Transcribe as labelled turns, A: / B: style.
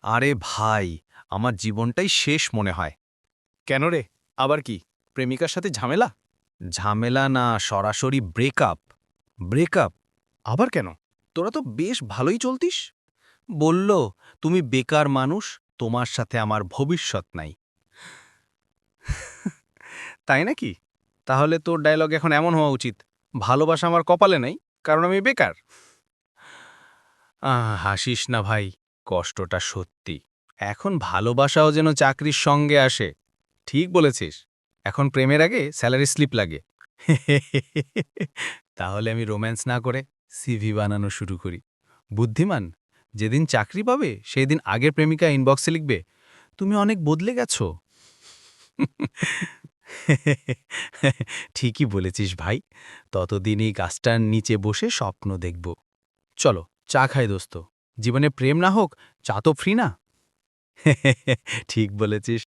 A: আরে ভাই, আমার জীবনটাই শেষ মনে হয়।
B: কেন রে? আবার কি? প্রেমিকার সাথে ঝামেলা?
A: ঝামেলা না, সরাসরি ব্রেকআপ। ব্রেকআপ
B: আবার কেন? তোরা তো বেশ ভালোই চলতিস।
A: বলল, তুমি বেকার মানুষ, তোমার সাথে আমার ভবিষ্যৎ নাই।
B: তাই নাকি? তাহলে তোর ডায়লগ এখন এমন হওয়া উচিত, ভালোবাসা আমার কপালে নাই, কারণ আমি বেকার।
A: হাসিস না ভাই, কষ্টটা সত্যি। এখন ভালোবাসাও যেন চাকরির সঙ্গে আসে।
B: ঠিক বলেছিস। এখন প্রেমের আগে স্যালারি স্লিপ লাগে।
A: তাহলে আমি রোম্যান্স না করে সিভি বানানো শুরু করি। বুদ্ধিমান যেদিন চাকরি পাবে সেই দিন আগের প্রেমিকা ইনবক্সে লিখবে, তুমি অনেক বদলে গেছো। ঠিকই বলেছিস ভাই, ততদিনই গাছটার নিচে বসে স্বপ্ন দেখব। চলো চা খাই দোস্ত, জীবনে প্রেম না হোক, চা তো ফ্রি না। ঠিক বলেছিস।